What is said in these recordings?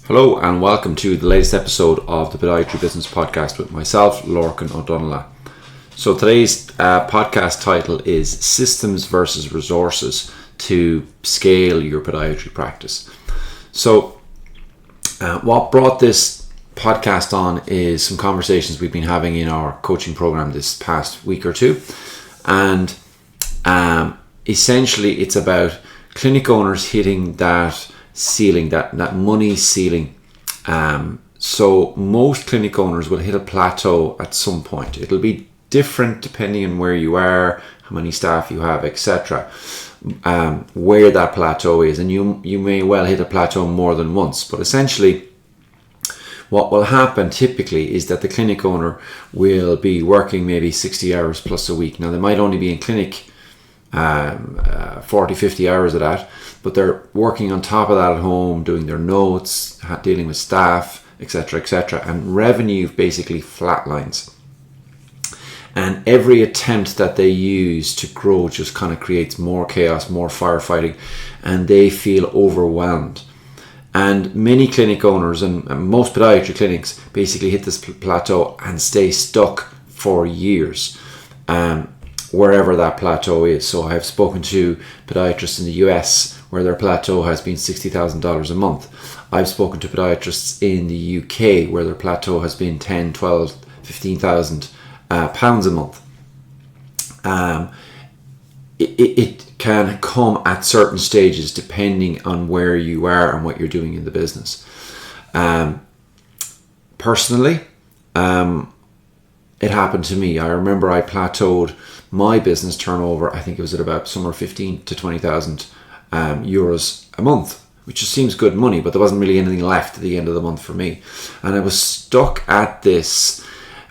Hello and welcome to the latest episode of the Podiatry Business Podcast with myself, Lorcan O'Donaile. So today's podcast title is Systems versus Resources to Scale Your Podiatry Practice. So what brought this podcast on is some conversations we've been having in our coaching program this past week or two. And essentially it's about clinic owners hitting that ceiling, that money ceiling. So most clinic owners will hit a plateau at some point. It'll be different depending on where you are, how many staff you have, etc. Where that plateau is, and you may well hit a plateau more than once. But essentially, what will happen typically is that the clinic owner will be working maybe 60 hours plus a week. Now they might only be in clinic 40-50 hours of that, but they're working on top of that at home, doing their notes, dealing with staff, etc., and revenue basically flatlines. And every attempt that they use to grow just kind of creates more chaos, more firefighting, and they feel overwhelmed. And many clinic owners and most podiatry clinics basically hit this plateau and stay stuck for years. Wherever that plateau is. So I've spoken to podiatrists in the US where their plateau has been $60,000 a month. I've spoken to podiatrists in the UK where their plateau has been 10, 12, 15,000 pounds a month. It can come at certain stages depending on where you are and what you're doing in the business. Personally, it happened to me. I remember I plateaued my business turnover. I think it was at about somewhere 15 to 20,000 euros a month, which just seems good money, but there wasn't really anything left at the end of the month for me. And I was stuck at this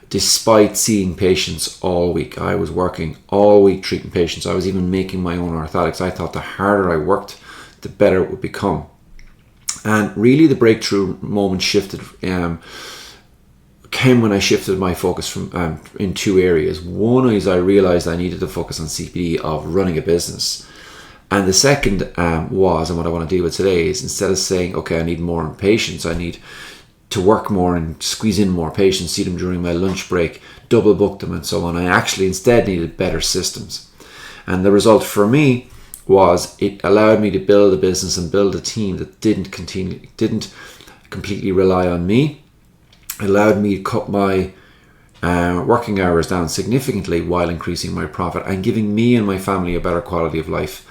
despite seeing patients all week. I was working all week treating patients. I was even making my own orthotics. I thought the harder I worked, the better it would become. And really the breakthrough moment shifted came when I shifted my focus from in two areas. One is I realized I needed to focus on CPD of running a business. And the second was, and what I want to deal with today is, instead of saying, okay, I need more patients, I need to work more and squeeze in more patients, see them during my lunch break, double book them and so on. I actually instead needed better systems. And the result for me was it allowed me to build a business and build a team that didn't completely rely on me. It allowed me to cut my working hours down significantly while increasing my profit and giving me and my family a better quality of life,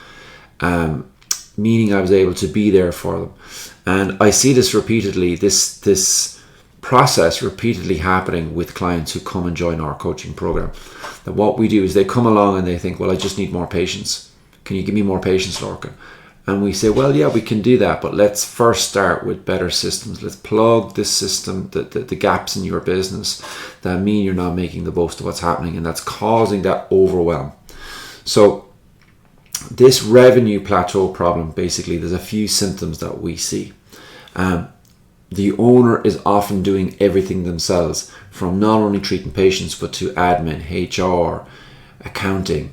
meaning I was able to be there for them. And I see this repeatedly, this process repeatedly happening with clients who come and join our coaching program. That what we do is they come along and they think, well, I just need more patients. Can you give me more patients, Lorcan? And we say, well, yeah, we can do that, but let's first start with better systems. Let's plug this system, the gaps in your business that mean you're not making the most of what's happening, and that's causing that overwhelm. So this revenue plateau problem, basically, there's a few symptoms that we see. The owner is often doing everything themselves, from not only treating patients, but to admin, HR, accounting.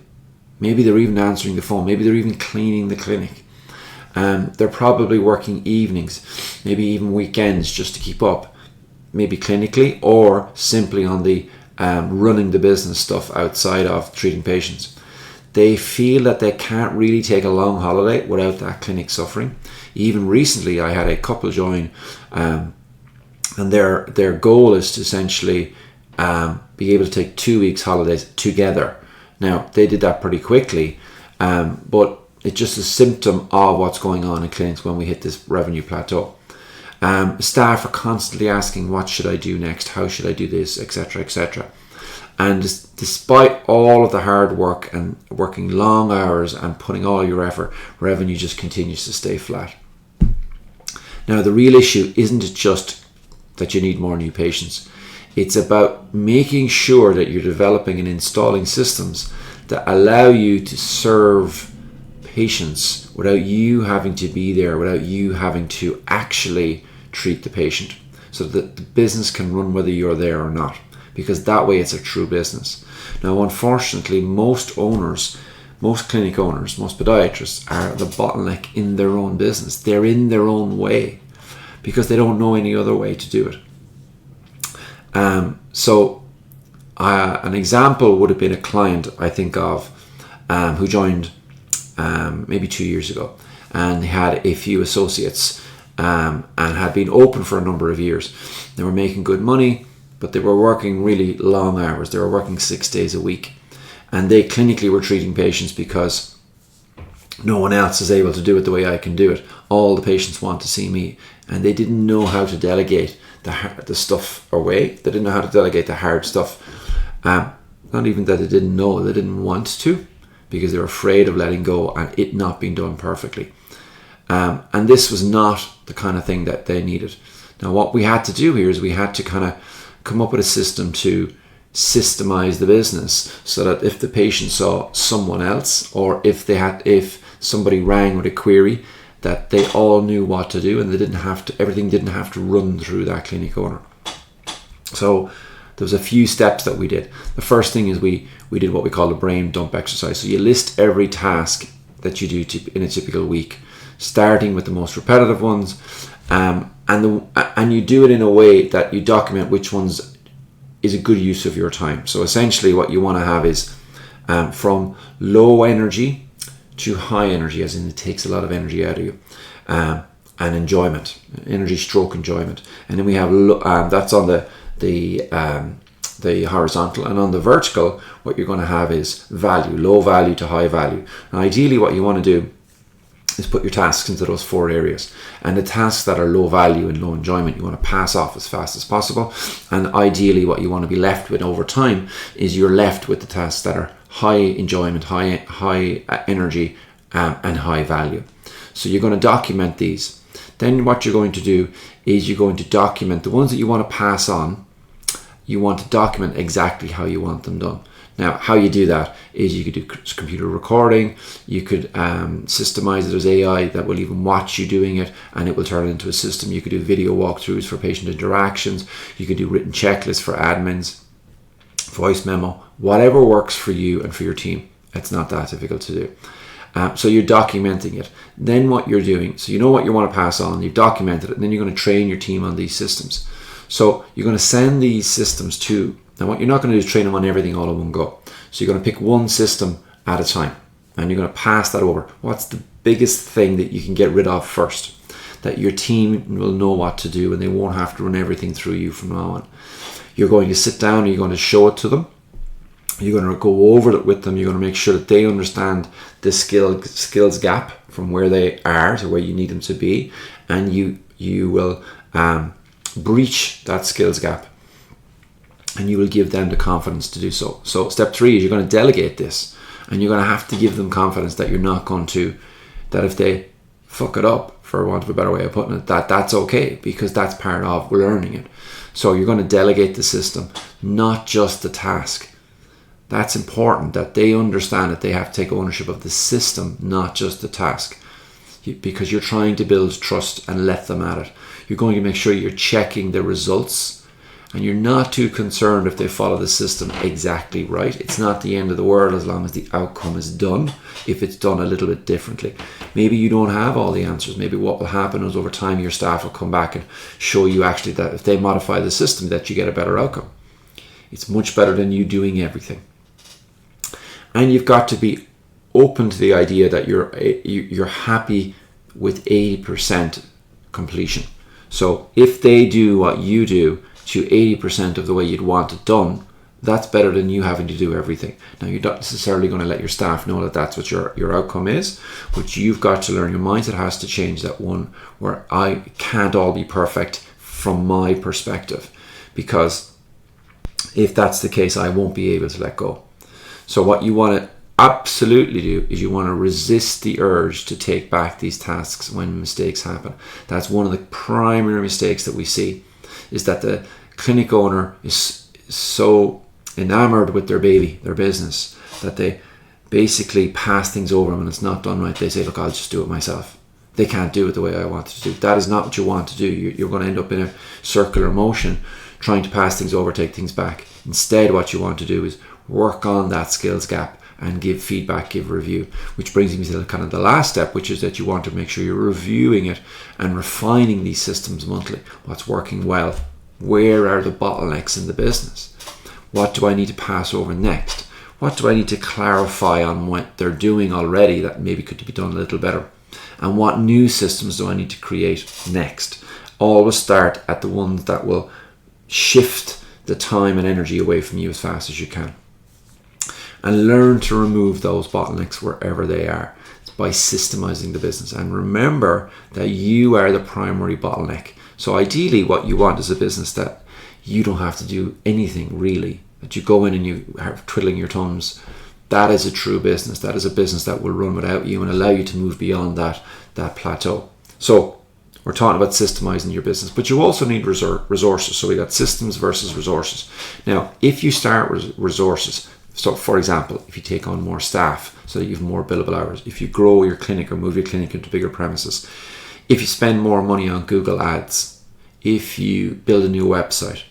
Maybe they're even answering the phone. Maybe they're even cleaning the clinic. They're probably working evenings, maybe even weekends, just to keep up, maybe clinically or simply on the running the business stuff outside of treating patients. They feel that they can't really take a long holiday without that clinic suffering. Even recently, I had a couple join, and their goal is to essentially be able to take 2 weeks holidays together. Now, they did that pretty quickly, but it's just a symptom of what's going on in clinics when we hit this revenue plateau. Staff are constantly asking, what should I do next? How should I do this? Etc. And despite all of the hard work and working long hours and putting all your effort, revenue just continues to stay flat. Now, the real issue isn't just that you need more new patients. It's about making sure that you're developing and installing systems that allow you to serve patients without you having to be there, without you having to actually treat the patient, so that the business can run whether you're there or not, because that way it's a true business. Now, unfortunately, most owners, most clinic owners, most podiatrists are the bottleneck in their own business. They're in their own way. because they don't know any other way to do it. An example would have been a client I think of who joined maybe 2 years ago, and they had a few associates and had been open for a number of years. They were making good money, but they were working really long hours. They were working 6 days a week, and they clinically were treating patients because no one else is able to do it the way I can do it. All the patients want to see me, and they didn't know how to delegate the stuff away. They didn't know how to delegate the hard stuff. Not even that they didn't know, they didn't want to, because they were afraid of letting go and it not being done perfectly. And this was not the kind of thing that they needed. Now, what we had to do here is we had to kind of come up with a system to systemize the business, so that if the patient saw someone else, or if somebody rang with a query, that they all knew what to do, and everything didn't have to run through that clinic owner. So there was a few steps that we did. The first thing is we did what we call a brain dump exercise. So you list every task that you do in a typical week, starting with the most repetitive ones, and you do it in a way that you document which ones is a good use of your time. So essentially what you want to have is from low energy to high energy, as in it takes a lot of energy out of you, and enjoyment, energy stroke enjoyment. And then we have that's on the horizontal, and on the vertical what you're going to have is value, low value to high value. And ideally what you want to do is put your tasks into those 4 areas, and the tasks that are low value and low enjoyment you want to pass off as fast as possible. And ideally what you want to be left with over time is you're left with the tasks that are high enjoyment, high energy, and high value. So you're going to document these. Then what you're going to do is you're going to document the ones that you want to pass on. You want to document exactly how you want them done. Now, how you do that is you could do computer recording, you could systemize it. There's AI that will even watch you doing it, and it will turn it into a system. You could do video walkthroughs for patient interactions, you could do written checklists for admins, voice memo, whatever works for you and for your team. It's not that difficult to do. So you're documenting it. Then what you're doing, so you know what you want to pass on, you've documented it, and then you're going to train your team on these systems. So you're going to send these systems to, now what you're not going to do is train them on everything all in one go. So you're going to pick one system at a time, and you're going to pass that over. What's the biggest thing that you can get rid of first, that your team will know what to do, and they won't have to run everything through you from now on. You're going to sit down and you're going to show it to them. You're going to go over it with them. You're going to make sure that they understand the skills gap from where they are to where you need them to be, and you will breach that skills gap, and you will give them the confidence to do so. So step 3 is you're going to delegate this, and you're going to have to give them confidence that you're not going to, that if they fuck it up, for want of a better way of putting it, that's okay, because that's part of learning it. So you're going to delegate the system, not just the task. That's important, that they understand that they have to take ownership of the system, not just the task, because you're trying to build trust and let them at it. You're going to make sure you're checking the results, and you're not too concerned if they follow the system exactly right. It's not the end of the world as long as the outcome is done, if it's done a little bit differently. Maybe you don't have all the answers. Maybe what will happen is over time your staff will come back and show you actually that if they modify the system, that you get a better outcome. It's much better than you doing everything. And you've got to be open to the idea that you're happy with 80% completion. So if they do what you do to 80% of the way you'd want it done, that's better than you having to do everything. Now, you're not necessarily going to let your staff know that that's what your outcome is, but you've got to learn. Your mindset has to change, that one where I can't all be perfect from my perspective, because if that's the case, I won't be able to let go. So what you want to absolutely do is you want to resist the urge to take back these tasks when mistakes happen. That's one of the primary mistakes that we see, is that the clinic owner is so enamored with their baby, their business, that they basically pass things over when it's not done right. They say, look, I'll just do it myself. They can't do it the way I want it to do. That is not what you want to do. You're going to end up in a circular motion trying to pass things over, take things back. Instead, what you want to do is work on that skills gap and give feedback, give review, which brings me to kind of the last step, which is that you want to make sure you're reviewing it and refining these systems monthly. What's working well? Where are the bottlenecks in the business? What do I need to pass over next? What do I need to clarify on what they're doing already that maybe could be done a little better? And what new systems do I need to create next? Always start at the ones that will shift the time and energy away from you as fast as you can. And learn to remove those bottlenecks wherever they are by systemizing the business. And remember that you are the primary bottleneck. So ideally what you want is a business that you don't have to do anything really, that you go in and you are twiddling your thumbs. That is a true business. That is a business that will run without you and allow you to move beyond that plateau. So we're talking about systemizing your business, but you also need resources. So we got systems versus resources. Now, if you start with resources, so for example, if you take on more staff so that you have more billable hours, if you grow your clinic or move your clinic into bigger premises, if you spend more money on Google Ads, if you build a new website,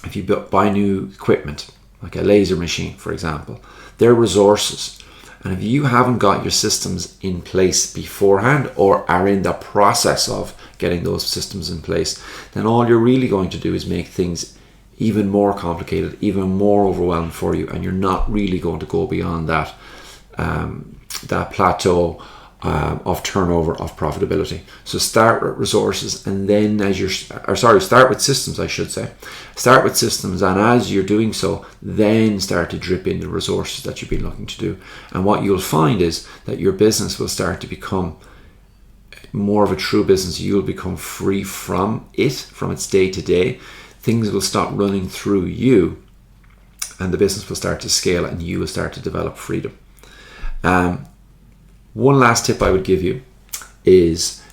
if you buy new equipment, like a laser machine, for example, they're resources. And if you haven't got your systems in place beforehand or are in the process of getting those systems in place, then all you're really going to do is make things even more complicated, even more overwhelmed for you, and you're not really going to go beyond that plateau of turnover, of profitability. So start with resources, and then start with systems, I should say. Start with systems, and as you're doing so, then start to drip in the resources that you've been looking to do. And what you'll find is that your business will start to become more of a true business. You'll become free from its day to day. Things will stop running through you, and the business will start to scale, and you will start to develop freedom. One last tip I would give you is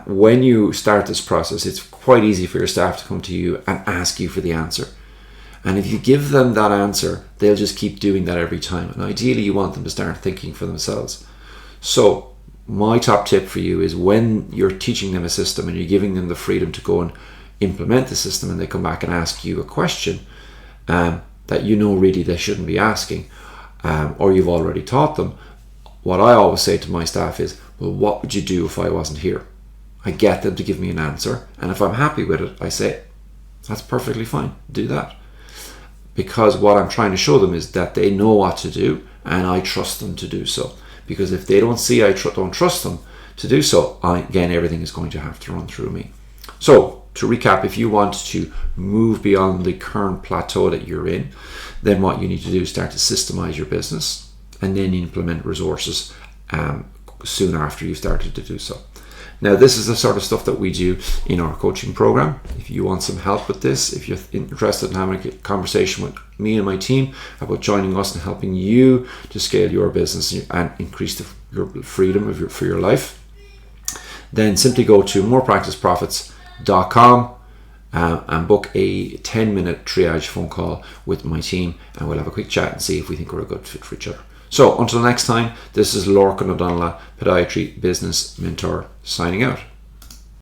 when you start this process, it's quite easy for your staff to come to you and ask you for the answer. And if you give them that answer, they'll just keep doing that every time. And ideally, you want them to start thinking for themselves. So my top tip for you is when you're teaching them a system and you're giving them the freedom to go and implement the system, and they come back and ask you a question that you know really they shouldn't be asking, or you've already taught them, what I always say to my staff is, well, what would you do if I wasn't here? I get them to give me an answer, and if I'm happy with it, I say, that's perfectly fine, do that. Because what I'm trying to show them is that they know what to do, and I trust them to do so. Because if they don't see I don't trust them to do so, again, everything is going to have to run through me. So, to recap, if you want to move beyond the current plateau that you're in, then what you need to do is start to systemize your business, and then implement resources soon after you've started to do so. Now, this is the sort of stuff that we do in our coaching program. If you want some help with this, if you're interested in having a conversation with me and my team about joining us and helping you to scale your business and increase your freedom for your life, then simply go to morepracticeprofits.com and book a 10-minute triage phone call with my team, and we'll have a quick chat and see if we think we're a good fit for each other. So until next time, this is Lorcan O'Donaile, Podiatry Business Mentor, signing out.